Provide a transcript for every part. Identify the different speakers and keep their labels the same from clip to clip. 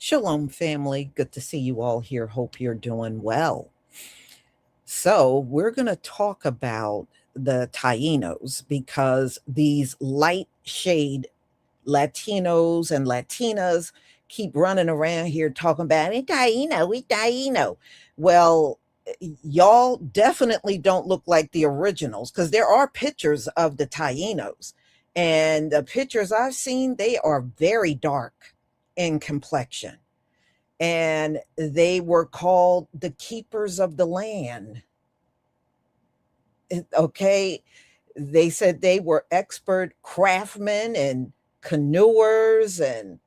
Speaker 1: Shalom, family. Good to see you all here. Hope you're doing well. So, we're going to talk about the Tainos because these light shade Latinos and Latinas keep running around here talking about we Taino, we Taino. Well, y'all definitely don't look like the originals because there are pictures of the Tainos. And the pictures I've seen, they are very dark in complexion, and they were called the keepers of the land. Okay. They said they were expert craftsmen and canoers, and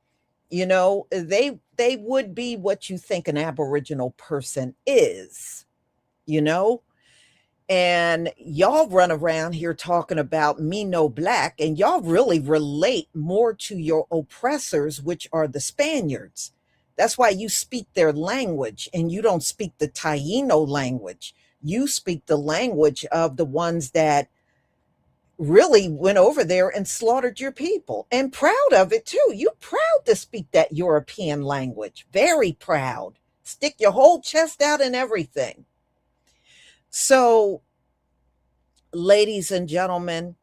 Speaker 1: they would be what you think an aboriginal person is, you know? And y'all run around here talking about me no black, and y'all really relate more to your oppressors, which are the Spaniards. That's why you speak their language and you don't speak the Taino language. You speak the language of the ones that really went over there and slaughtered your people, and proud of it too. You proud to speak that European language. Very proud. Stick your whole chest out and everything. So, ladies and gentlemen,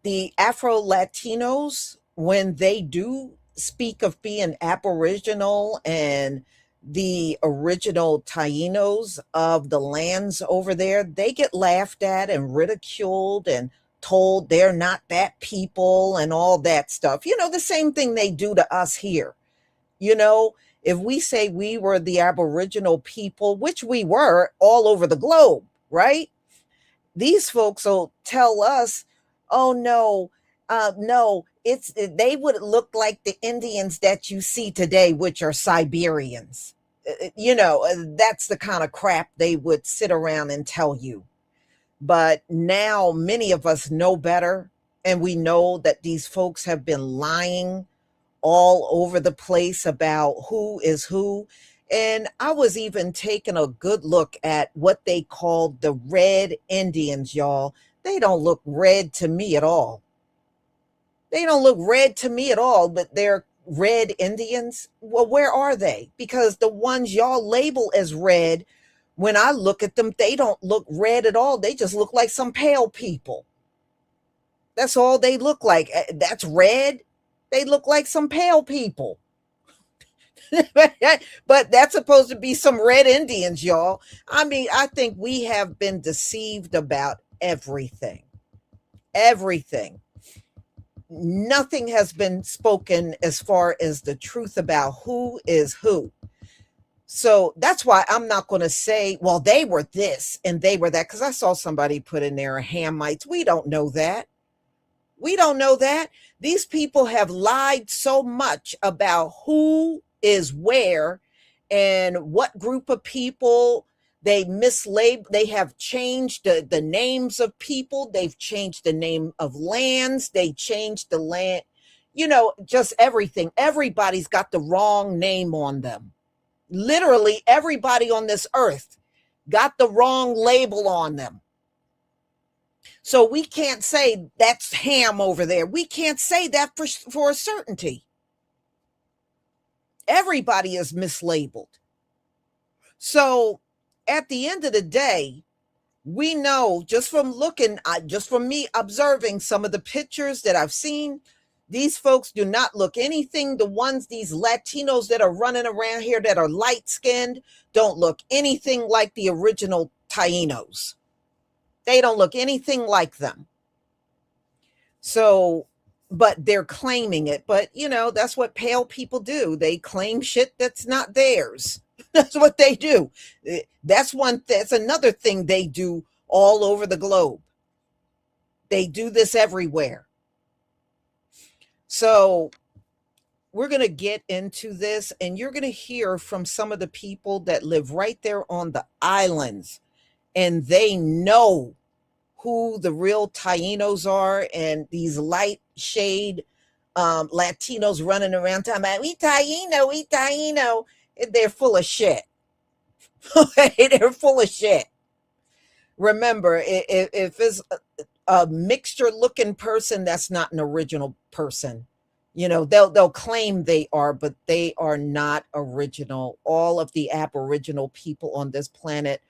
Speaker 1: the Afro Latinos, when they do speak of being Aboriginal and the original Tainos of the lands over there, they get laughed at and ridiculed and told they're not that people and all that stuff. The same thing they do to us here. You know, if we say we were the Aboriginal people, which we were all over the globe, right? These folks will tell us, "Oh no, no, they would look like the Indians that you see today, which are Siberians." That's the kind of crap they would sit around and tell you. But now many of us know better, and we know that these folks have been lying all over the place about who is who. And I was even taking a good look at what they called the Red Indians, y'all. They don't look red to me at all. They don't look red to me at all, but they're Red Indians. Well, where are they? Because the ones y'all label as red, when I look at them, they don't look red at all. They just look like some pale people. That's all they look like. That's red. They look like some pale people. But that's supposed to be some red Indians, y'all. I mean, I think we have been deceived about everything. Everything. Nothing has been spoken as far as the truth about who is who. So that's why I'm not going to say, well, they were this and they were that, because I saw somebody put in there Hamites. We don't know that. We don't know that. These people have lied so much about who is where and what group of people. They mislabeled, they have changed the names of people, they've changed the name of lands, they changed the land, just everything. Everybody's got the wrong name on them. Literally everybody on this earth got the wrong label on them. So we can't say that's Ham over there. We can't say that for a certainty. Everybody is mislabeled. So at the end of the day, we know just from looking, just from me observing some of the pictures that I've seen, these folks do not look anything. These Latinos that are running around here that are light skinned don't look anything like the original Tainos. They don't look anything like them. So, but they're claiming it. But, that's what pale people do. They claim shit that's not theirs. That's what they do. That's another thing they do all over the globe. They do this everywhere. So we're going to get into this, and you're going to hear from some of the people that live right there on the islands, and they know who the real Tainos are, and these light shade Latinos running around talking about we Taino. They're full of shit. They're full of shit. Remember, if it's a mixture looking person, that's not an original person. You know, they'll claim they are, but they are not original. All of the aboriginal people on this planet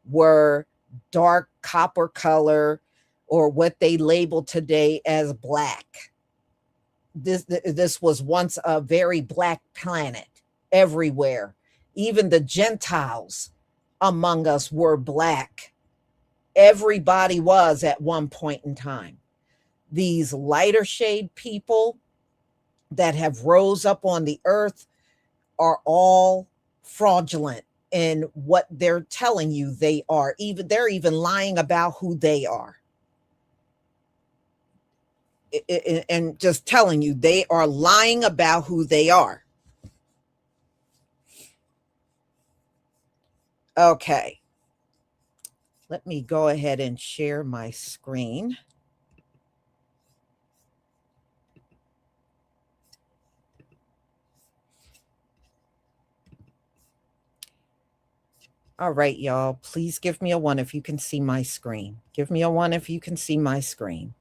Speaker 1: were dark copper color, or what they label today as black. This was once a very black planet everywhere. Even the Gentiles among us were black. Everybody was at one point in time. These lighter shade people that have rose up on the earth are all fraudulent in what they're telling you they are. Even they're even lying about who they are. And just telling you they are lying about who they are. Okay. Let me go ahead and share my screen. All right, y'all. Please give me a 1 if you can see my screen. Give me a 1 if you can see my screen.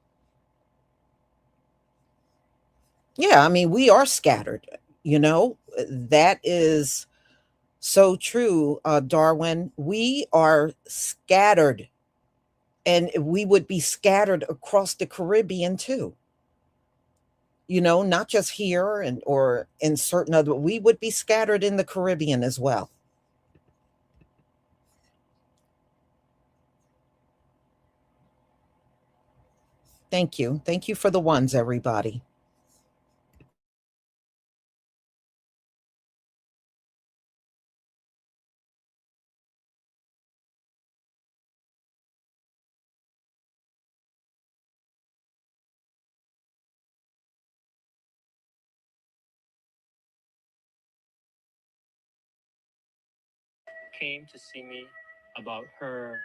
Speaker 1: Yeah, I mean, we are scattered, you know, that is so true, Darwin. We are scattered, and we would be scattered across the Caribbean too. You know, not just here and or in certain other, we would be scattered in the Caribbean as well. Thank you. Thank you for the ones, everybody.
Speaker 2: Came to see me about her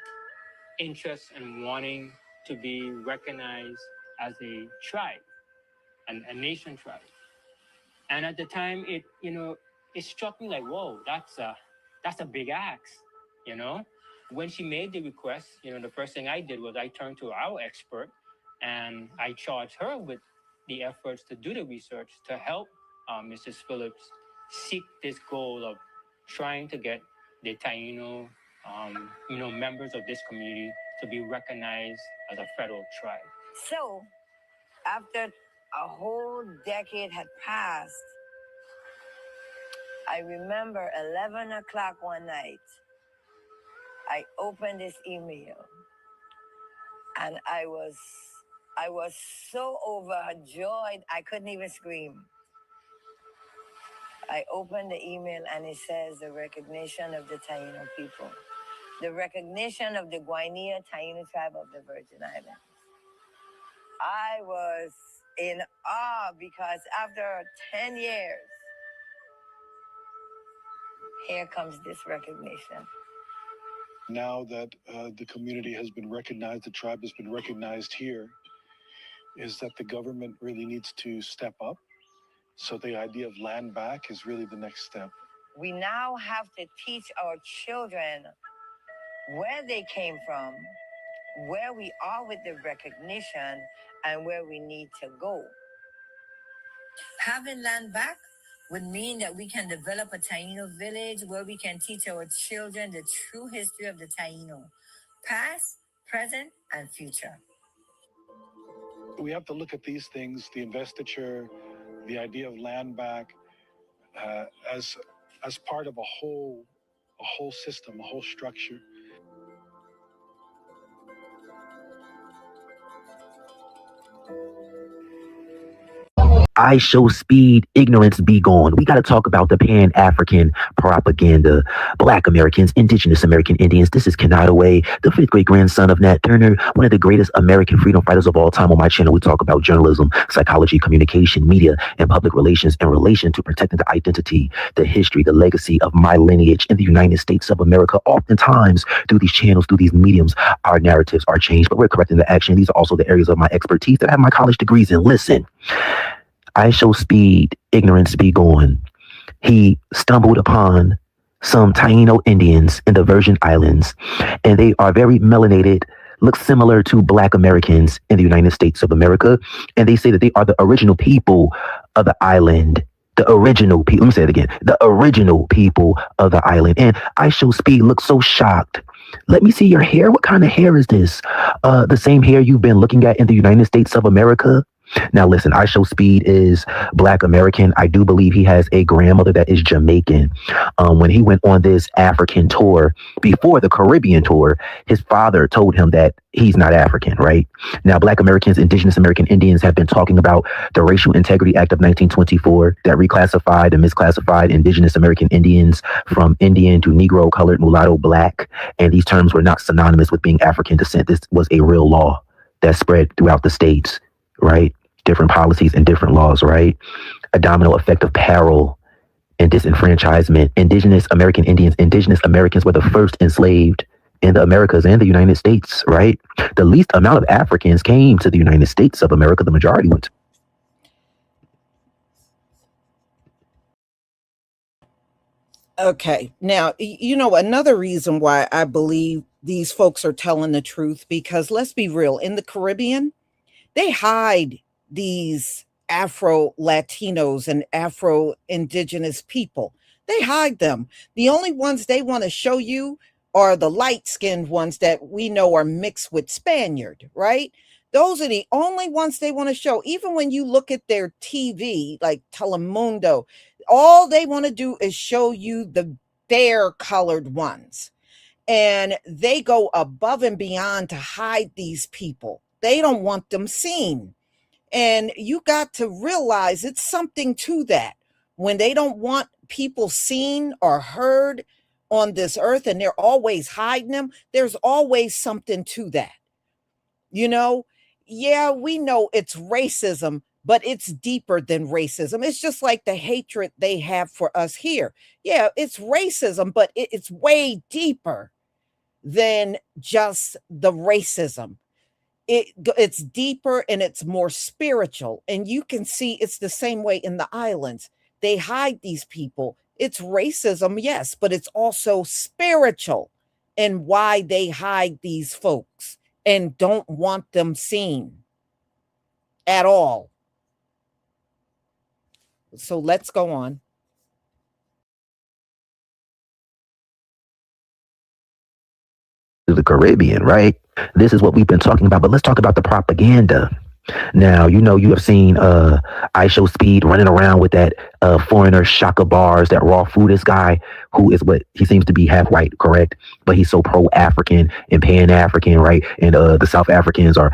Speaker 2: interest in wanting to be recognized as a tribe and a nation tribe. And at the time, it struck me like, whoa, that's a big ask, you know. When she made the request, the first thing I did was I turned to our expert, and I charged her with the efforts to do the research to help Mrs. Phillips seek this goal of trying to get the Taino, members of this community to be recognized as a federal tribe. So, after a whole decade had passed, I remember 11 o'clock one night, I opened this email, and I was so overjoyed I couldn't even scream. I opened the email, and it says the recognition of the Taino people, the recognition of the Guinea Taino tribe of the Virgin Islands. I was in awe because after 10 years, here comes this recognition. Now that the community has been recognized, the tribe has been recognized here, is that the government really needs to step up. So the idea of land back is really the next step. We now have to teach our children where they came from, where we are with the recognition, and where we need to go. Having land back would mean that we can develop a Taino village where we can teach our children the true history of the Taino, past, present, and future. We have to look at these things, the investiture, the idea of land back, as part of a whole system, a whole structure.
Speaker 3: I show speed, ignorance be gone. We got to talk about the Pan-African propaganda. Black Americans, Indigenous American Indians. This is Kenai Way, the fifth great grandson of Nat Turner, one of the greatest American freedom fighters of all time. On my channel, we talk about journalism, psychology, communication, media, and public relations in relation to protecting the identity, the history, the legacy of my lineage in the United States of America. Oftentimes, through these channels, through these mediums, our narratives are changed, but we're correcting the action. These are also the areas of my expertise that I have my college degrees in. Listen. I show speed, ignorance be gone. He stumbled upon some Taino Indians in the Virgin Islands, and they are very melanated, look similar to Black Americans in the United States of America. And they say that they are the original people of the island. The original people, let me say it again, the original people of the island. And I Show Speed looks so shocked. Let me see your hair. What kind of hair is this? The same hair you've been looking at in the United States of America? Now, listen, I Show Speed is Black American. I do believe he has a grandmother that is Jamaican. When he went on this African tour before the Caribbean tour, his father told him that he's not African, right? Now, Black Americans, Indigenous American Indians have been talking about the Racial Integrity Act of 1924 that reclassified and misclassified Indigenous American Indians from Indian to Negro, colored, mulatto, Black. And these terms were not synonymous with being African descent. This was a real law that spread throughout the states, right? Different policies and different laws, right? A domino effect of peril and disenfranchisement. Indigenous American Indians, Indigenous Americans were the first enslaved in the Americas and the United States, right? The least amount of Africans came to the United States of America. The majority went to.
Speaker 1: Okay. Now, another reason why I believe these folks are telling the truth, because let's be real, in the Caribbean, they hide these Afro Latinos and Afro Indigenous people. They hide them. The only ones they want to show you are the light skinned ones that we know are mixed with Spaniard, right? Those are the only ones they want to show. Even when you look at their TV, like Telemundo, all they want to do is show you the fair colored ones. And they go above and beyond to hide these people. They don't want them seen. And you got to realize it's something to that. When they don't want people seen or heard on this earth and they're always hiding them, there's always something to that. Yeah, we know it's racism, but it's deeper than racism. It's just like the hatred they have for us here. Yeah, it's racism, but it's way deeper than just the racism. It's deeper and it's more spiritual. And you can see it's the same way in the islands. They hide these people. It's racism, yes, but it's also spiritual and why they hide these folks and don't want them seen at all. So let's go on.
Speaker 3: The Caribbean, right? This is what we've been talking about, but let's talk about the propaganda. Now, you have seen I Show Speed running around with that foreigner Shaka Bars, that raw foodist guy who is what he seems to be half white, correct? But he's so pro-African and pan-African, right? And the South Africans are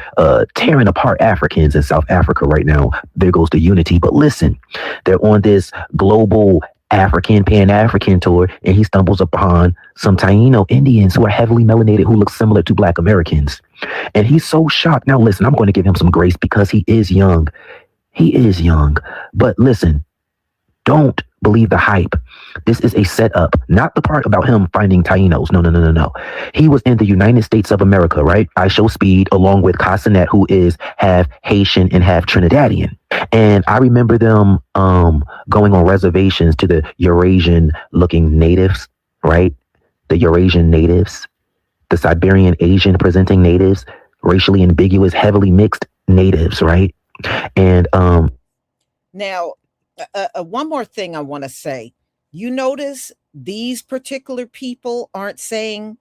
Speaker 3: tearing apart Africans in South Africa right now. There goes the unity. But listen, they're on this global African, Pan-African tour, and he stumbles upon some Taino Indians who are heavily melanated, who look similar to Black Americans. And he's so shocked. Now, listen, I'm going to give him some grace because he is young. He is young. But listen, don't believe the hype. This is a setup, not the part about him finding Tainos. No. He was in the United States of America, right? I Show Speed, along with Casanet, who is half Haitian and half Trinidadian. And I remember them going on reservations to the Eurasian-looking natives, right? The Eurasian natives, the Siberian Asian presenting natives, racially ambiguous, heavily mixed natives, right? And
Speaker 1: now, one more thing I want to say. You notice these particular people aren't saying,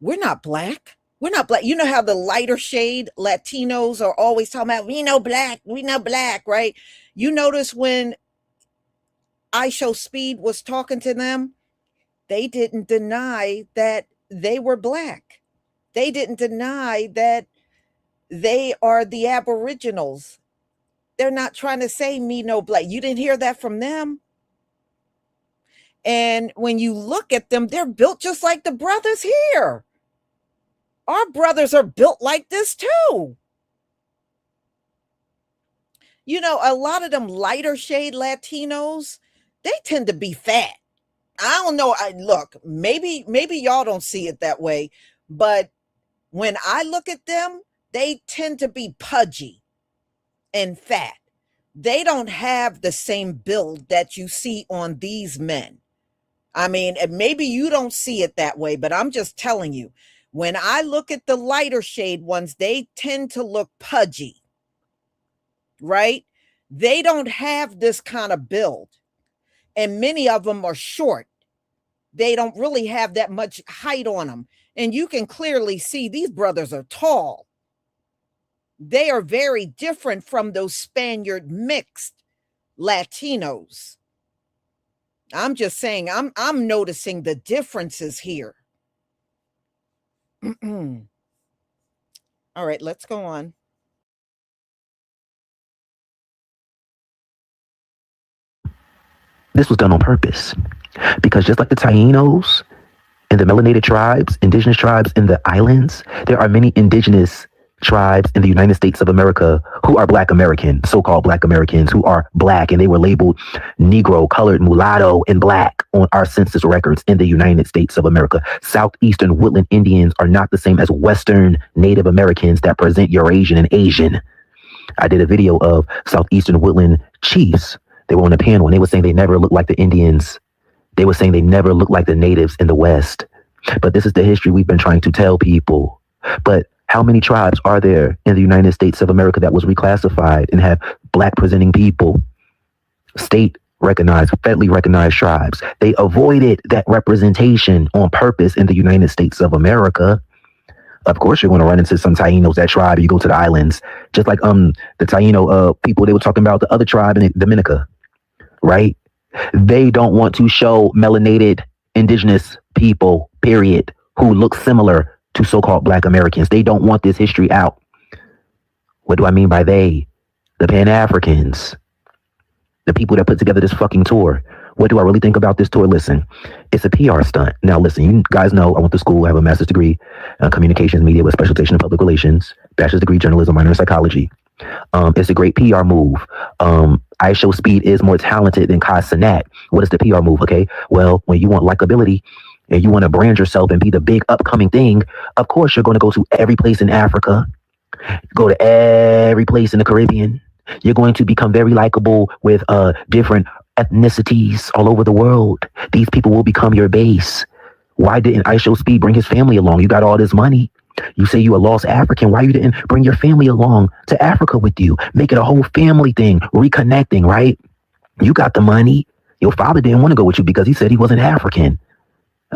Speaker 1: we're not Black. We're not Black. You know how the lighter shade Latinos are always talking about, we know Black, right? You notice when I Show Speed was talking to them, they didn't deny that they were Black. They didn't deny that they are the Aboriginals. They're not trying to say me no Black. You didn't hear that from them. And when you look at them, they're built just like the brothers here. Our brothers are built like this too. A lot of them lighter shade Latinos, they tend to be fat. I don't know. Look, maybe y'all don't see it that way, but when I look at them, they tend to be pudgy and fat. They don't have the same build that you see on these men. I mean, maybe you don't see it that way, but I'm just telling you, When I look at the lighter shade ones, they tend to look pudgy, right? They don't have this kind of build. And many of them are short. They don't really have that much height on them. And you can clearly see these brothers are tall. They are very different from those Spaniard mixed Latinos. I'm just saying, I'm noticing the differences here. All right, let's go on.
Speaker 3: This was done on purpose because just like the Tainos and the melanated tribes, indigenous tribes in the islands, there are many indigenous tribes in the United States of America who are Black American, so-called Black Americans who are Black, and they were labeled Negro, colored, mulatto, and Black on our census records in the United States of America. Southeastern woodland Indians are not the same as Western Native Americans that present Eurasian and Asian. I did a video of Southeastern woodland chiefs. They were on a panel and they were saying they never looked like the Indians. They were saying they never looked like the natives in the West. But this is the history we've been trying to tell people. But how many tribes are there in the United States of America that was reclassified and have Black presenting people? State recognized, federally recognized tribes. They avoided that representation on purpose in the United States of America. Of course, you're going to run into some Tainos, that tribe. You go to the islands, just like the Taino people. They were talking about the other tribe in Dominica, right? They don't want to show melanated indigenous people, period, who look similar to so-called Black Americans. They don't want this history out. What do I mean by they? The Pan-Africans, the people that put together this fucking tour. What do I really think about this tour? Listen, it's a PR stunt. Now, listen, you guys know I went to school. I have a master's degree in communications media with specialization in public relations, bachelor's degree journalism, minor in psychology. It's a great PR move. I Show Speed is more talented than Kai Cenat. What is the PR move? Okay, well, when you want likability and you want to brand yourself and be the big upcoming thing, of course you're going to go to every place in Africa, go to every place in the Caribbean. You're going to become very likable with different ethnicities all over the world. These people will become your base. Why didn't I Show Speed bring his family along? You got all this money. You say you a lost African. Why you didn't bring your family along to Africa with you? Make it a whole family thing, reconnecting, right? You got the money. Your father didn't want to go with you because he said he wasn't African.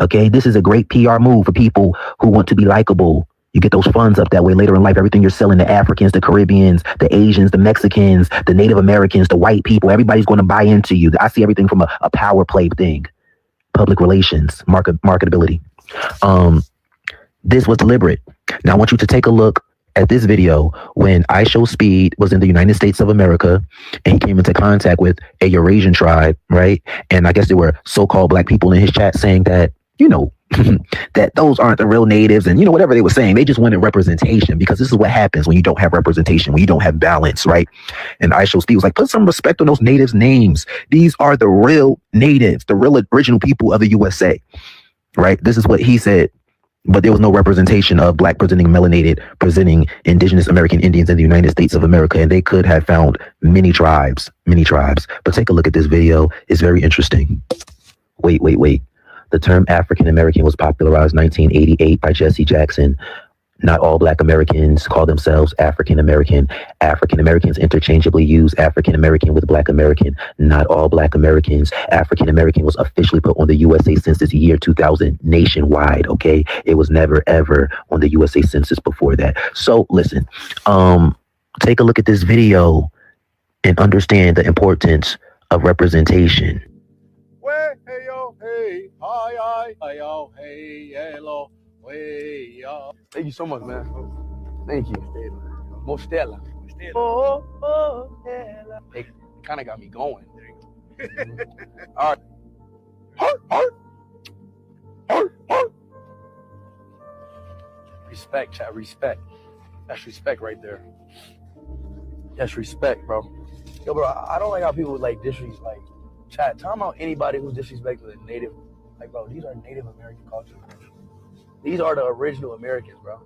Speaker 3: Okay, this is a great PR move for people who want to be likable. You get those funds up that way later in life. Everything you're selling, the Africans, the Caribbeans, the Asians, the Mexicans, the Native Americans, the white people, everybody's going to buy into you. I see everything from a power play thing, public relations, marketability. This was deliberate. Now I want you to take a look at this video when I Show Speed was in the United States of America and he came into contact with a Eurasian tribe, right? And I guess there were so-called Black people in his chat saying that, you know, that those aren't the real natives and, you know, whatever they were saying. They just wanted representation because this is what happens when you don't have representation, when you don't have balance, right? And I Show Speed was like, put some respect on those natives' names. These are the real natives, the real original people of the USA, right? This is what he said. But there was no representation of Black presenting melanated, presenting indigenous American Indians in the United States of America. And they could have found many tribes. But take a look at this video. It's very interesting. Wait. The term African American was popularized 1988 by Jesse Jackson. Not all Black Americans call themselves African American. African Americans interchangeably use African American with Black American. Not all Black Americans. African American was officially put on the USA Census year 2000 nationwide, okay? It was never, ever on the USA Census before that. So listen, take a look at this video and understand the importance of representation.
Speaker 4: Hey, yo, hey, hi, yo, hey, hello. Thank you so much, man. Thank you. Mostella. Oh, it kind of got me going. All right. Respect, chat. Respect. That's respect right there. That's respect, bro. Yo, bro, I don't like how people like disrespect, like, chat. Talking about anybody who's disrespectful to native. Like, bro, these are Native American cultures. These are the original Americans, bro.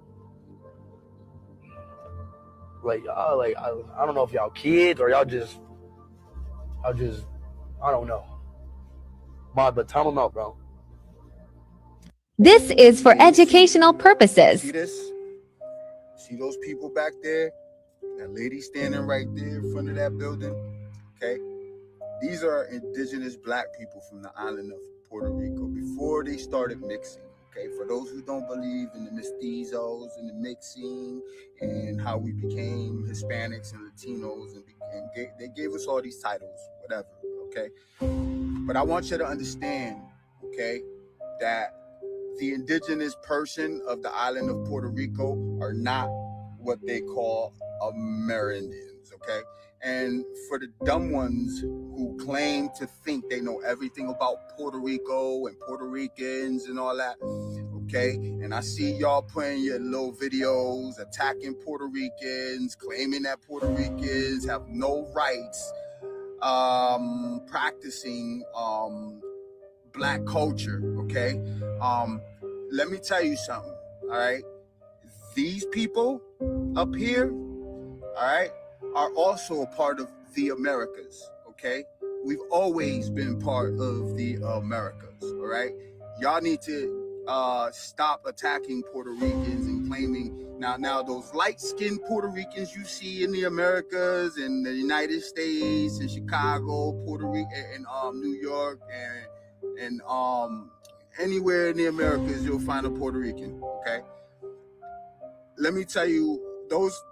Speaker 4: Like, y'all, like, I don't know if y'all kids or y'all just, I don't know. But time them out, bro.
Speaker 5: This is for educational purposes.
Speaker 6: See this? See those people back there? That lady standing right there in front of that building? Okay. These are indigenous black people from the island of Puerto Rico before they started mixing. Okay, for those who don't believe in the mestizos and the mixing and how we became Hispanics and Latinos and they gave us all these titles, whatever. Okay, but I want you to understand, okay, that the indigenous person of the island of Puerto Rico are not what they call Amerindians, okay? And for the dumb ones who claim to think they know everything about Puerto Rico and Puerto Ricans and all that, okay? And I see y'all putting your little videos attacking Puerto Ricans, claiming that Puerto Ricans have no rights, practicing black culture, okay? Let me tell you something, all right? These people up here, all right, are also a part of the Americas, okay? We've always been part of the Americas, all right? Y'all need to stop attacking Puerto Ricans and claiming, now those light-skinned Puerto Ricans you see in the Americas and the United States and Chicago, Puerto Rico, and New York, and anywhere in the Americas you'll find a Puerto Rican, okay? Let me tell you, those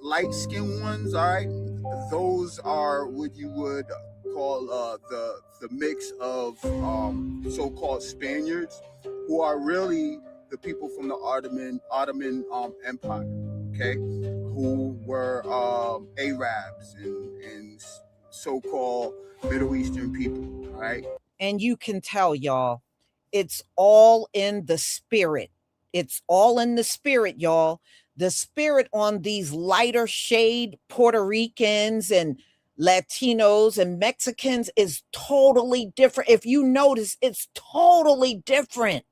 Speaker 6: light-skinned ones, all right, those are what you would call the mix of so-called Spaniards, who are really the people from the Ottoman Empire, okay, who were Arabs and so-called Middle Eastern people, all right?
Speaker 1: And you can tell, y'all, it's all in the spirit. It's all in the spirit, y'all. The spirit on these lighter shade Puerto Ricans and Latinos and Mexicans is totally different. If you notice, it's totally different.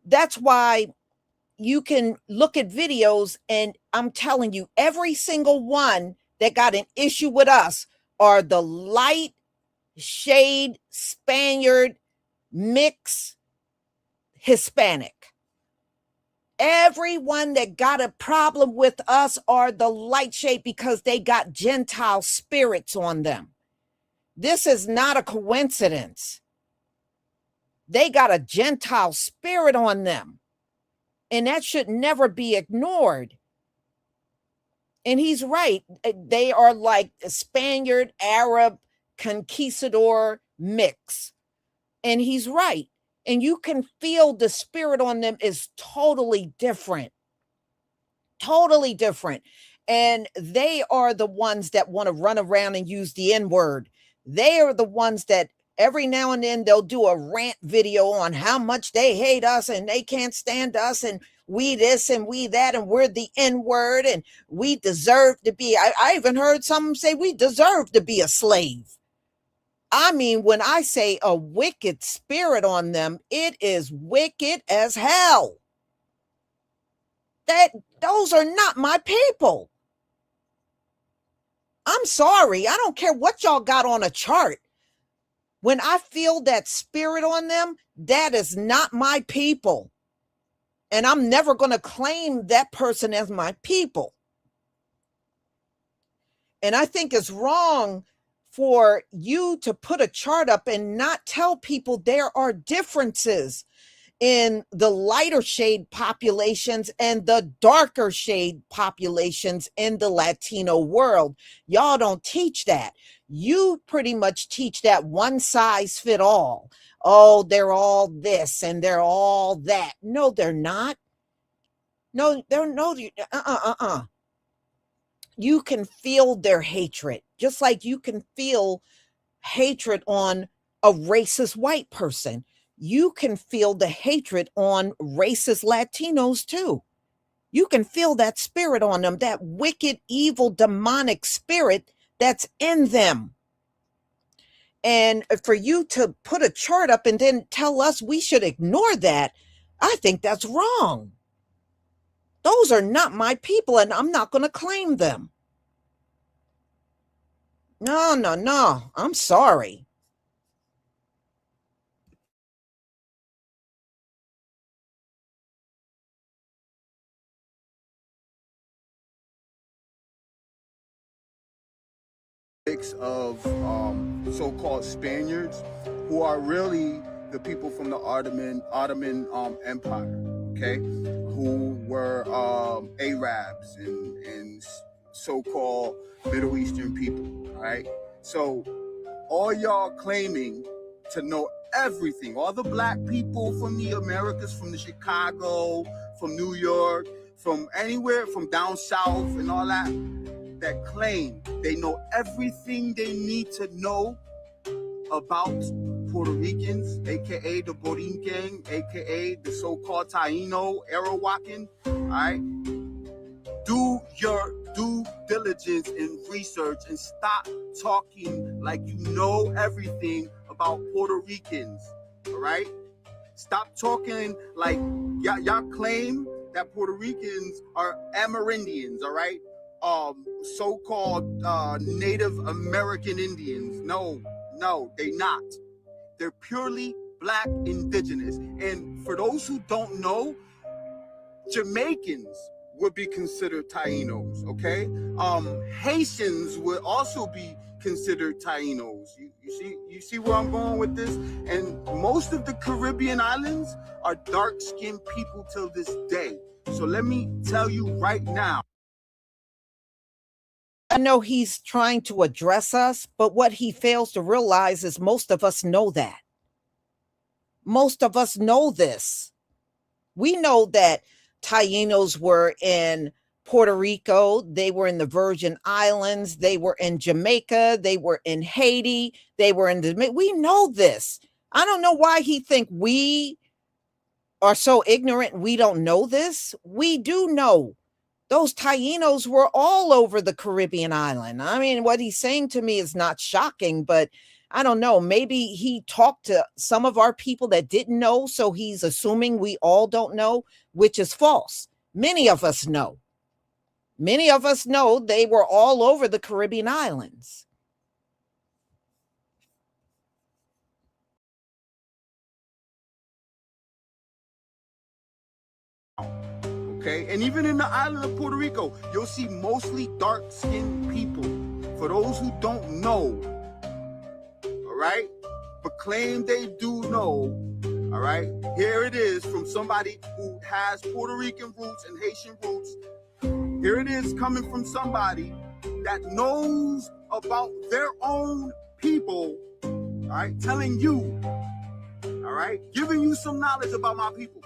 Speaker 1: That's why you can look at videos, and I'm telling you, every single one that got an issue with us are the light shade Spaniard mix Hispanic. Everyone that got a problem with us are the light shade because they got Gentile spirits on them. This is not a coincidence. They got a Gentile spirit on them, and that should never be ignored. And he's right. They are like a Spaniard, Arab, conquistador mix. And he's right. And you can feel the spirit on them is totally different. Totally different. And they are the ones that want to run around and use the N-word. They are the ones that every now and then they'll do a rant video on how much they hate us and they can't stand us and we this and we that and we're the N-word and we deserve to be. I even heard some say we deserve to be a slave. I mean, when I say a wicked spirit on them, it is wicked as hell. Those are not my people. I'm sorry. I don't care what y'all got on a chart. When I feel that spirit on them, that is not my people. And I'm never going to claim that person as my people. And I think it's wrong for you to put a chart up and not tell people there are differences in the lighter shade populations and the darker shade populations in the Latino world. Y'all don't teach that. You pretty much teach that one size fit all. Oh, they're all this and they're all that. No, they're not. No, they're no. You can feel their hatred, just like you can feel hatred on a racist white person. You can feel the hatred on racist Latinos too. You can feel that spirit on them, that wicked, evil, demonic spirit that's in them. And for you to put a chart up and then tell us we should ignore that, I think that's wrong. Those are not my people, and I'm not going to claim them. No. I'm sorry.
Speaker 6: mix of so-called Spaniards, who are really the people from the Ottoman Empire, okay, who were Arabs and so-called Middle Eastern people, all right? So all y'all claiming to know everything, all the black people from the Americas, from the Chicago, from New York, from anywhere, from down south and all that, that claim they know everything they need to know about Puerto Ricans, aka the Borinquen, aka the so-called Taino, Arawakan, all right? Do your due diligence and research and stop talking like you know everything about Puerto Ricans, all right? Stop talking like y'all claim that Puerto Ricans are Amerindians, all right? So-called Native American Indians. No, they not. They're purely black indigenous. And for those who don't know, Jamaicans would be considered Tainos, okay? Haitians would also be considered Tainos. You see where I'm going with this? And most of the Caribbean islands are dark-skinned people till this day. So let me tell you right now.
Speaker 1: I know he's trying to address us, but what he fails to realize is most of us know that. Most of us know this. We know that Tainos were in Puerto Rico, they were in the Virgin Islands, they were in Jamaica, they were in Haiti, they were in the... We know this. I don't know why he think we are so ignorant we don't know this. We do know. Those Tainos were all over the Caribbean island. I mean, what he's saying to me is not shocking, but I don't know. Maybe he talked to some of our people that didn't know, so he's assuming we all don't know, which is false. Many of us know. Many of us know they were all over the Caribbean islands.
Speaker 6: Okay, and even in the island of Puerto Rico, you'll see mostly dark-skinned people. For those who don't know, all right, but claim they do know, all right, here it is from somebody who has Puerto Rican roots and Haitian roots. Here it is coming from somebody that knows about their own people, all right, telling you, all right, giving you some knowledge about my people.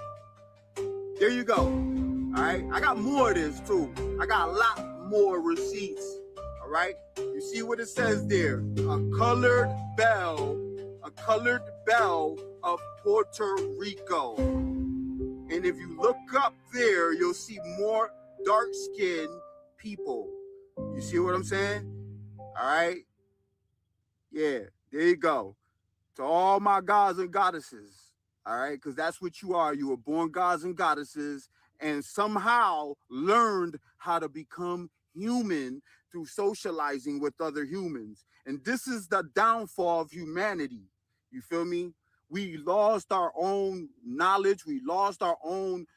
Speaker 6: There you go. All right, I got more of this too. I got a lot more receipts. All right, you see what it says there? A colored belle of Puerto Rico. And if you look up there, you'll see more dark-skinned people. You see what I'm saying? All right, yeah, there you go. To all my gods and goddesses, all right, because that's what you are. You were born gods and goddesses, and somehow learned how to become human through socializing with other humans. And this is the downfall of humanity. You feel me? We lost our own knowledge. We lost our own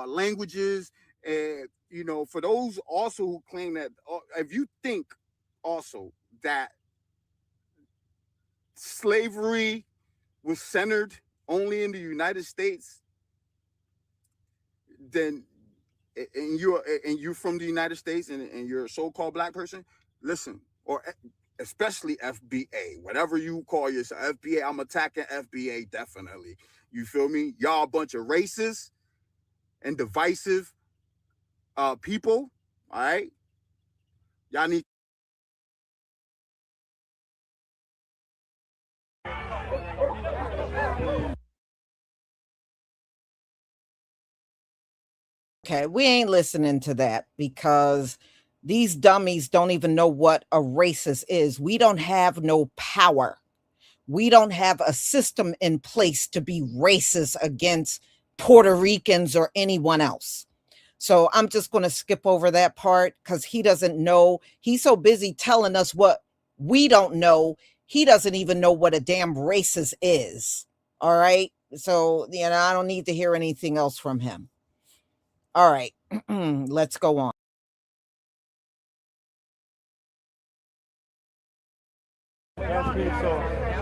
Speaker 6: languages. And, you know, for those also who claim that, if you think also that slavery was centered only in the United States, then and you're from the United States and you're a so-called black person, listen, or especially FBA, whatever you call yourself, FBA, I'm attacking FBA definitely. You feel me? Y'all a bunch of racist and divisive people, all right? Y'all need...
Speaker 1: Okay, we ain't listening to that because these dummies don't even know what a racist is. We don't have no power. We don't have a system in place to be racist against Puerto Ricans or anyone else. So I'm just going to skip over that part because he doesn't know. He's so busy telling us what we don't know. He doesn't even know what a damn racist is. All right. So, I don't need to hear anything else from him. All right, let's go on.
Speaker 7: That's beautiful.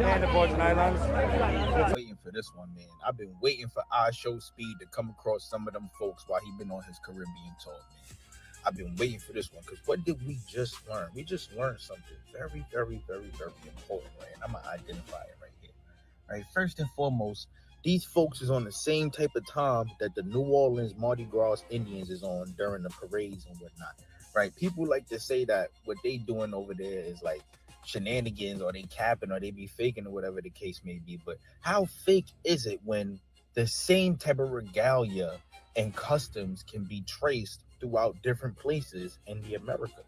Speaker 7: And the Virgin Islands.
Speaker 8: Waiting for this one, man. I've been waiting for I Show Speed to come across some of them folks while he been on his Caribbean tour, man. I've been waiting for this one because what did we just learn? We just learned something very, very, very, very important, right? And I'm gonna identify it right here. Right, first and foremost, these folks is on the same type of time that the New Orleans Mardi Gras Indians is on during the parades and whatnot. Right? People like to say that what they doing over there is like shenanigans, or they capping, or they be faking, or whatever the case may be. But how fake is it when the same type of regalia and customs can be traced throughout different places in the Americas?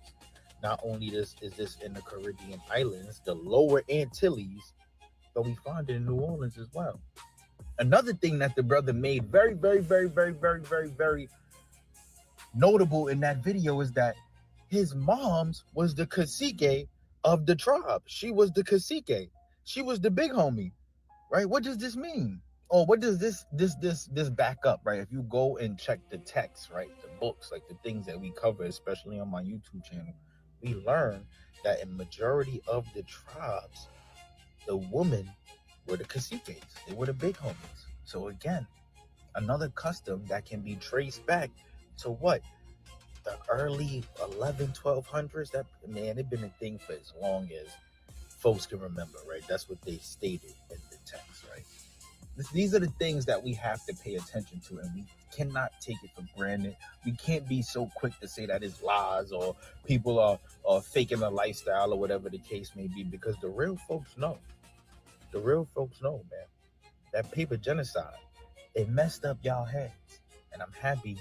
Speaker 8: Not only is this in the Caribbean islands, the lower Antilles, but we find it in New Orleans as well. Another thing that the brother made very, very, very, very, very, very, very notable in that video is that his mom's was the cacique of the tribe. She was the cacique. She was the big homie, right? What does this mean? Or what does this back up, right? If you go and check the text, right, the books, like the things that we cover, especially on my YouTube channel, we learn that in majority of the tribes, the women were the caciques. They were the big homies. So again, another custom that can be traced back to what? The early 1200s. That, man, it's been a thing for as long as folks can remember, right? That's what they stated in the text, right? These are the things that we have to pay attention to, and we cannot take it for granted. We can't be so quick to say that it's lies or people are faking a lifestyle or whatever the case may be, because the real folks know. The real folks know, man. That paper genocide, it messed up y'all heads. And I'm happy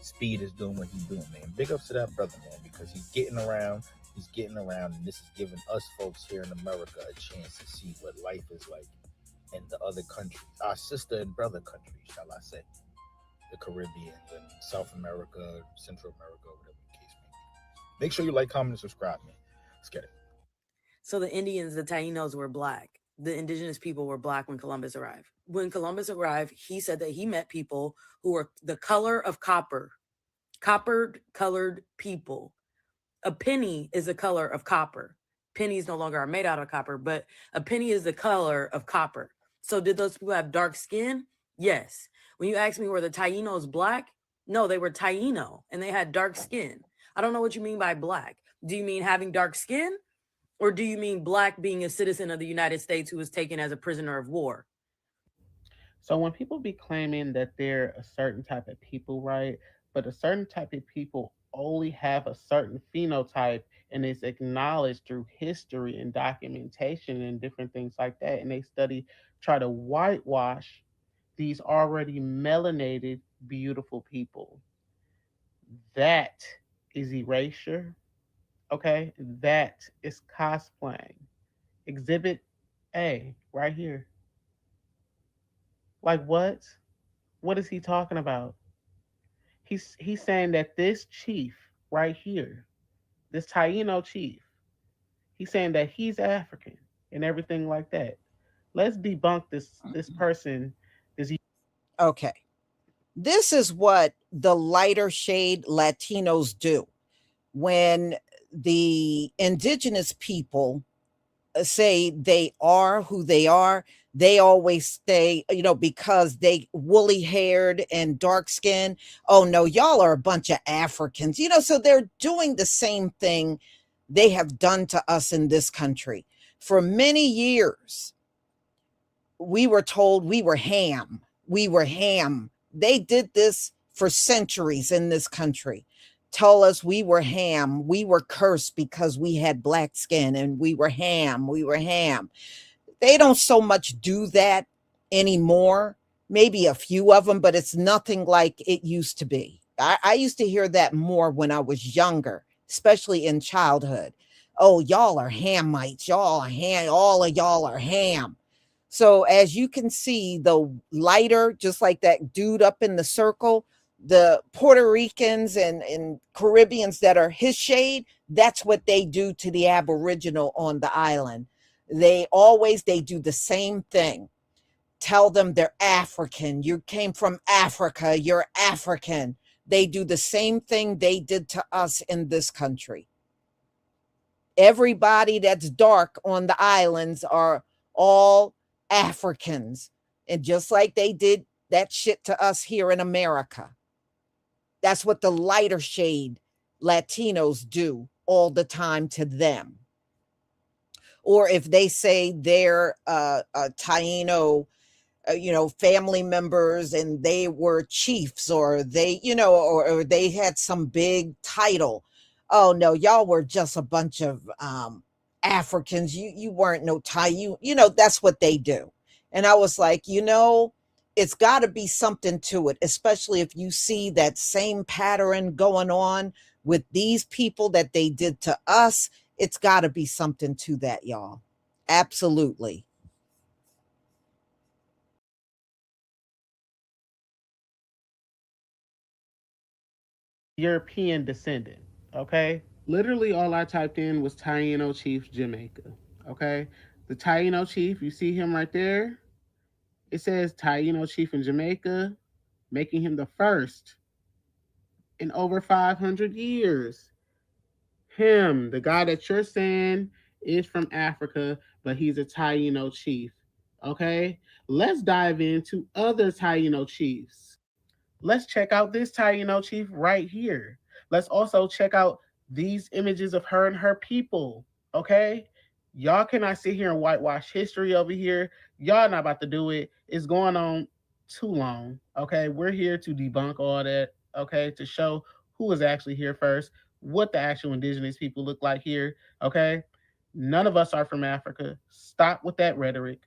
Speaker 8: Speed is doing what he's doing, man. Big ups to that brother, man, because he's getting around, and this is giving us folks here in America a chance to see what life is like in the other countries, our sister and brother countries, shall I say, the Caribbean and South America, Central America, whatever the case may be. Make sure you like, comment, and subscribe, man. Let's get it.
Speaker 9: So the Indians, the Tainos, were black. The indigenous people were black when Columbus arrived. When Columbus arrived, he said that he met people who were the color of copper, colored people. A penny is the color of copper. Pennies no longer are made out of copper, but a penny is the color of copper. So did those people have dark skin? Yes. When you ask me were the Tainos black? No, they were Taino and they had dark skin. I don't know what you mean by black. Do you mean having dark skin? Or do you mean black being a citizen of the United States who was taken as a prisoner of war?
Speaker 10: So when people be claiming that they're a certain type of people, right? But a certain type of people only have a certain phenotype, and it's acknowledged through history and documentation and different things like that. And they try to whitewash these already melanated, beautiful people. That is erasure. Okay, that is cosplaying. Exhibit A, right here. Like what? What is he talking about? He's saying that this chief right here, this Taino chief, he's saying that he's African and everything like that. Let's debunk this person.
Speaker 1: Okay. This is what the lighter shade Latinos do. When the indigenous people say they are who they are, they always say, because they woolly haired and dark skinned, oh no, y'all are a bunch of Africans, so they're doing the same thing they have done to us in this country. For many years, we were told we were ham. They did this for centuries in this country. Tell us we were ham. We were cursed because we had black skin, and we were ham. They don't so much do that anymore. Maybe a few of them, but it's nothing like it used to be. I used to hear that more when I was younger, especially in childhood. Oh, y'all are Hamites. Y'all are ham. All of y'all are ham. So as you can see, the lighter, just like that dude up in the circle, the Puerto Ricans and Caribbeans that are his shade, that's what they do to the Aboriginal on the island. They do the same thing. Tell them they're African. You came from Africa. You're African. They do the same thing they did to us in this country. Everybody that's dark on the islands are all Africans. And just like they did that shit to us here in America, that's what the lighter shade Latinos do all the time to them. Or if they say they're a Taino, family members, and they were chiefs, or they, or they had some big title. Oh no, y'all were just a bunch of Africans. You weren't no Thai. That's what they do. And I was like, it's got to be something to it, especially if you see that same pattern going on with these people that they did to us. It's got to be something to that, y'all. Absolutely.
Speaker 10: European descendant, okay? Literally all I typed in was Taino chief Jamaica, okay? The Taino chief, you see him right there? It says Taino chief in Jamaica, making him the first in over 500 years. Him, the guy that you're saying is from Africa, but he's a Taino chief, okay? Let's dive into other Taino chiefs. Let's check out this Taino chief right here. Let's also check out these images of her and her people, okay? Y'all cannot sit here and whitewash history over here. Y'all not about to do it. It's going on too long, okay? We're here to debunk all that, okay? To show who was actually here first, what the actual indigenous people look like here, okay? None of us are from Africa. Stop with that rhetoric.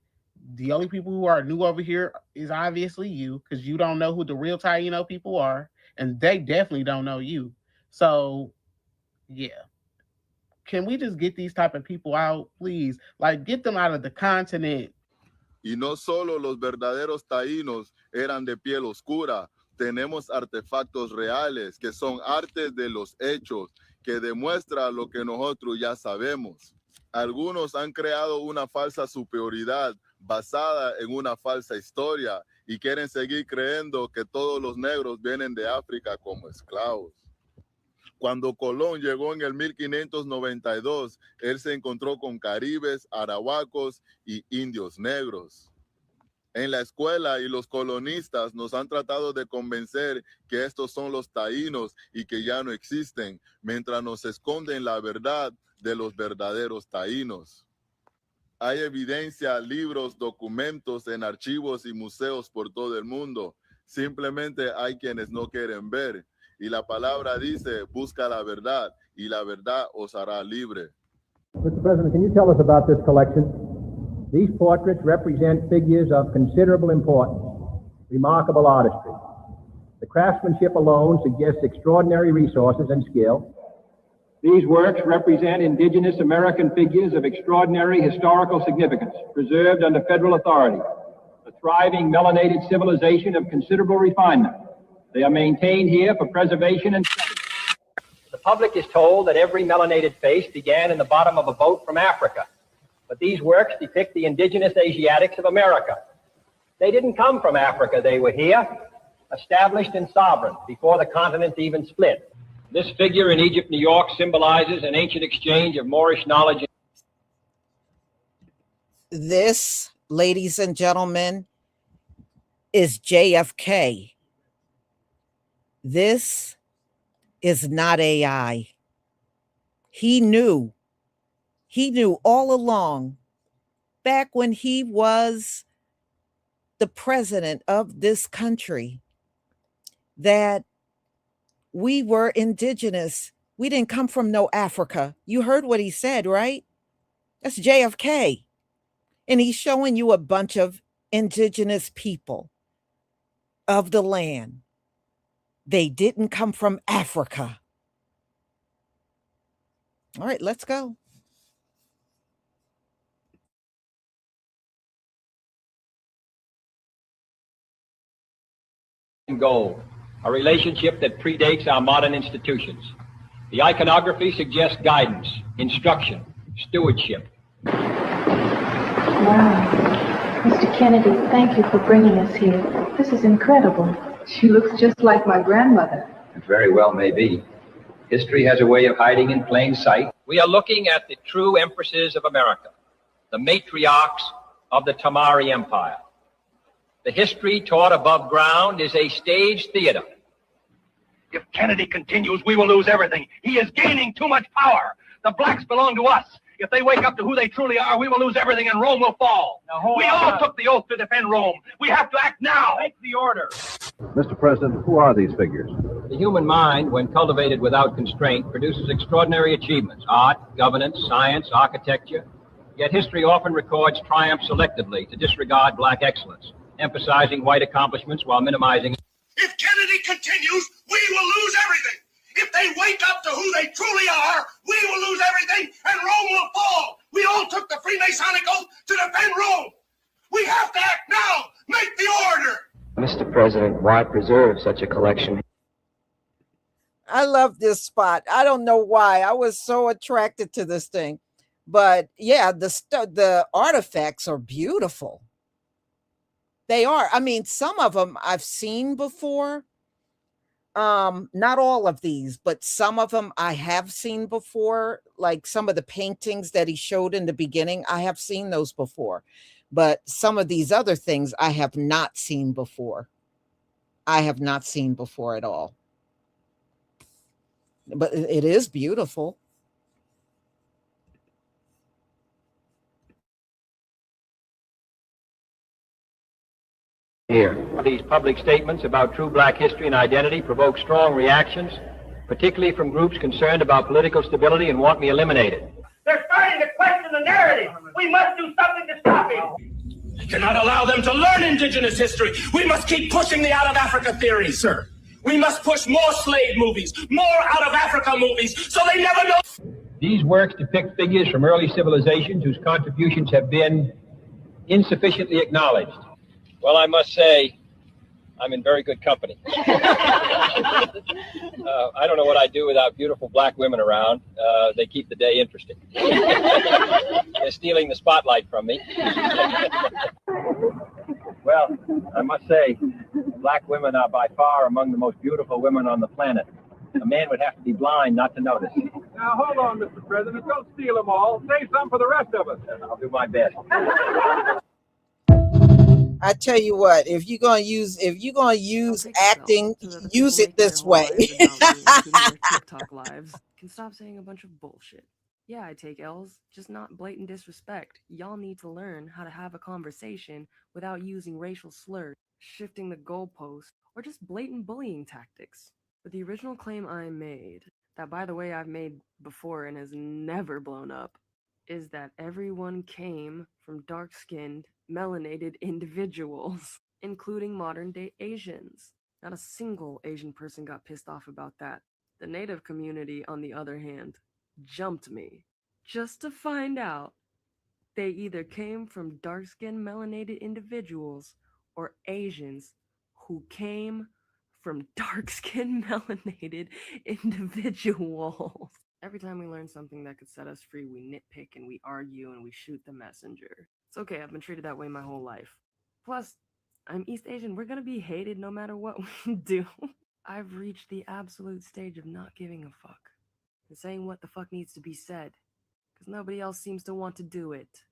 Speaker 10: The only people who are new over here is obviously you, because you don't know who the real Taino people are, and they definitely don't know you. So, yeah. Can we just get these type of people out, please? Like, get them out of the continent.
Speaker 11: Y no solo los verdaderos taínos eran de piel oscura. Tenemos artefactos reales que son artes de los hechos, que demuestra lo que nosotros ya sabemos. Algunos han creado una falsa superioridad basada en una falsa historia y quieren seguir creyendo que todos los negros vienen de África como esclavos. Cuando Colón llegó en el 1592, él se encontró con caribes, arahuacos y indios negros. En la escuela y los colonistas nos han tratado de convencer que estos son los taínos y que ya no existen, mientras nos esconden la verdad de los verdaderos taínos. Hay evidencia, libros, documentos en archivos y museos por todo el mundo. Simplemente hay quienes no quieren ver. Y la palabra dice, busca la verdad, y la verdad os hará libre.
Speaker 12: Mr. President, can you tell us about this collection? These portraits represent figures of considerable importance, remarkable artistry. The craftsmanship alone suggests extraordinary resources and skill. These works represent indigenous American figures of extraordinary historical significance, preserved under federal authority, a thriving melanated civilization of considerable refinement. They are maintained here for preservation and study. The public is told that every melanated face began in the bottom of a boat from Africa, but these works depict the indigenous Asiatics of America. They didn't come from Africa. They were here, established and sovereign, before the continent even split. This figure in Egypt, New York, symbolizes an ancient exchange of Moorish knowledge.
Speaker 1: This, ladies and gentlemen, is JFK. This is not AI. He knew all along, back when he was the president of this country, that we were indigenous. We didn't come from no Africa. You heard what he said, right? That's JFK. And he's showing you a bunch of indigenous people of the land. They didn't come from Africa. All right, let's go.
Speaker 12: Gold, a relationship that predates our modern institutions. The iconography suggests guidance, instruction, stewardship.
Speaker 13: Wow. Mr. Kennedy, thank you for bringing us here. This is incredible. She looks just like my grandmother.
Speaker 14: It very well may be. History has a way of hiding in plain sight. we are looking at the true empresses of America, the matriarchs of the Tamari Empire. The history taught above ground is a stage theater.
Speaker 15: If Kennedy continues, we will lose everything. He is gaining too much power. The blacks belong to us. If they wake up to who they truly are, we will lose everything and Rome will fall. We all took the oath to defend Rome. We have to act now. Make the order.
Speaker 16: Mr. President, who are these figures?
Speaker 14: The human mind, when cultivated without constraint, produces extraordinary achievements: art, governance, science, architecture. Yet history often records triumph selectively to disregard black excellence, emphasizing white accomplishments while minimizing.
Speaker 15: If Kennedy continues, we will lose everything. If they wake up to who they truly are, we will lose everything and Rome will fall. We all took the Freemasonic oath to defend Rome. We have to act now. Make the order.
Speaker 17: Mr. President, why preserve such a collection?
Speaker 1: I love this spot. I don't know why. I was so attracted to this thing. But yeah, the artifacts are beautiful. They are. I mean, some of them I've seen before. Not all of these, but some of them I have seen before. Like some of the paintings that he showed in the beginning, I have seen those before. But some of these other things I have not seen before. I have not seen before at all. But it is beautiful.
Speaker 14: Here, these public statements about true black history and identity provoke strong reactions, particularly from groups concerned about political stability and want me eliminated.
Speaker 15: They're starting to question the narrative. We must do something to stop it. I cannot allow them to learn indigenous history. We must keep pushing the out of Africa theory, sir. We must push more slave movies, more out of Africa movies, so they never know.
Speaker 14: These works depict figures from early civilizations whose contributions have been insufficiently acknowledged. Well, I must say, I'm in very good company. I don't know what I'd do without beautiful black women around. They keep the day interesting. They're stealing the spotlight from me. Well, I must say, black women are by far among the most beautiful women on the planet. A man would have to be blind not to notice.
Speaker 18: Now, hold on, Mr. President. Don't steal them all. Save some for the rest of us.
Speaker 14: I'll do my best.
Speaker 1: I tell you what, if you're gonna use acting, use it this way.
Speaker 19: TikTok lives can stop saying a bunch of bullshit. Yeah, I take L's, just not blatant disrespect. Y'all need to learn how to have a conversation without using racial slurs, shifting the goalpost, or just blatant bullying tactics. But the original claim I made, that by the way I've made before and has never blown up, is that everyone came from dark-skinned, melanated individuals, including modern-day Asians. Not a single Asian person got pissed off about that. The Native community, on the other hand, jumped me just to find out they either came from dark-skinned, melanated individuals or Asians who came from dark-skinned, melanated individuals. Every time we learn something that could set us free, we nitpick and we argue and we shoot the messenger. It's okay, I've been treated that way my whole life. Plus, I'm East Asian, we're gonna be hated no matter what we do. I've reached the absolute stage of not giving a fuck. And saying what the fuck needs to be said. Because nobody else seems to want to do it.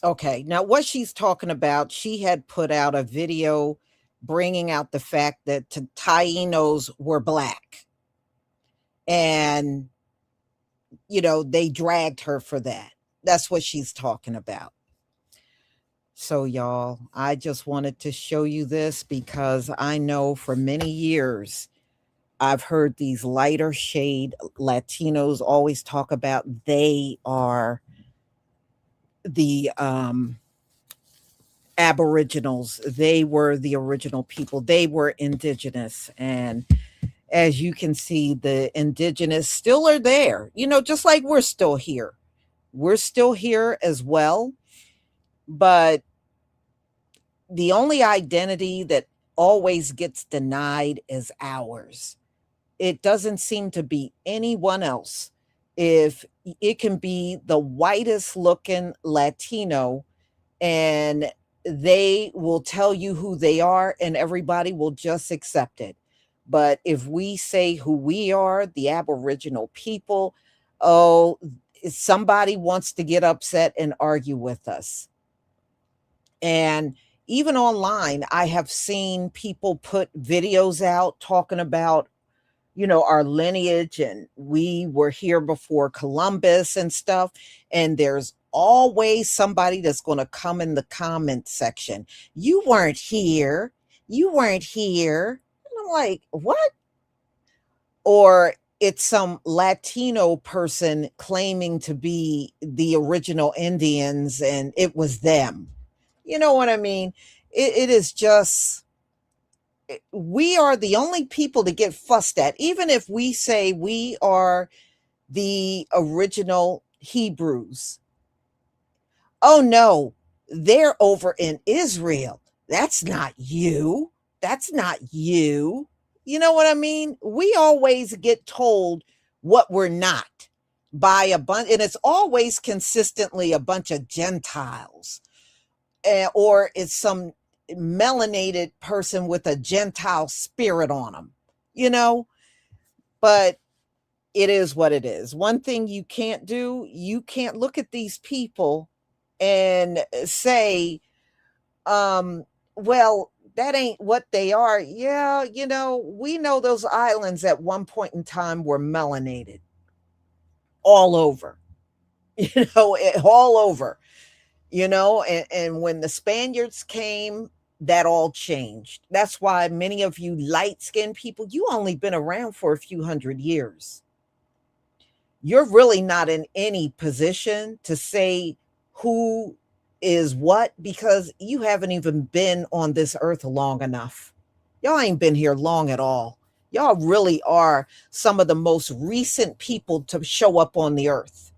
Speaker 1: Okay, now what she's talking about, she had put out a video bringing out the fact that Taínos were black. And, you know, they dragged her for that. That's what she's talking about. So, y'all, I just wanted to show you this because I know for many years I've heard these lighter shade Latinos always talk about they are the Aboriginals. They were the original people. They were indigenous. And as you can see, the indigenous still are there, you know, just like we're still here. We're still here as well. But the only identity that always gets denied is ours. It doesn't seem to be anyone else. If it can be the whitest looking Latino and they will tell you who they are and everybody will just accept it. But if we say who we are, the Aboriginal people, oh, somebody wants to get upset and argue with us. And even online, I have seen people put videos out talking about, our lineage, and we were here before Columbus and stuff. And there's always somebody that's going to come in the comment section. You weren't here. You weren't here. And I'm like, what? Or it's some Latino person claiming to be the original Indians and it was them. You know what I mean? It is just, we are the only people to get fussed at, even if we say we are the original Hebrews. Oh no, they're over in Israel. That's not you. That's not you. You know what I mean? We always get told what we're not by a bunch, and it's always consistently a bunch of Gentiles, or it's some melanated person with a Gentile spirit on them, but it is what it is. One thing you can't do, you can't look at these people and say, well, that ain't what they are. Yeah, we know those islands at one point in time were melanated all over, all over, and when the Spaniards came, that all changed. That's why many of you light-skinned people, you only been around for a few hundred years. You're really not in any position to say who is what, because you haven't even been on this earth long enough. Y'all ain't been here long at all. Y'all really are some of the most recent people to show up on the earth.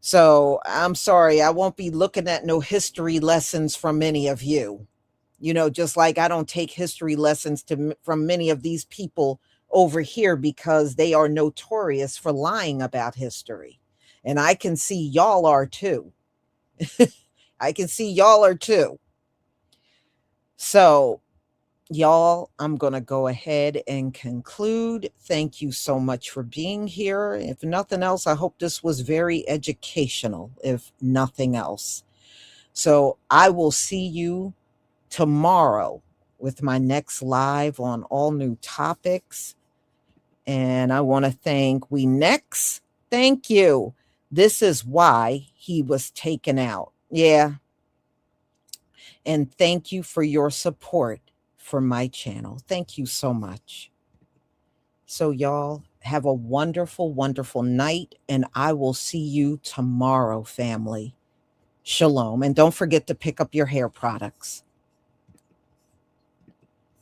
Speaker 1: So I'm sorry, I won't be looking at no history lessons from many of you. Just like I don't take history lessons from many of these people over here, because they are notorious for lying about history. And I can see y'all are too. I can see y'all are too. So, y'all, I'm going to go ahead and conclude. Thank you so much for being here. If nothing else, I hope this was very educational, if nothing else. So I will see you tomorrow with my next live on all new topics. And I want to thank WeNex. Thank you. This is why he was taken out. Yeah. And thank you for your support for my channel. Thank you so much. So y'all have a wonderful, wonderful night. And I will see you tomorrow, family. Shalom. And don't forget to pick up your hair products.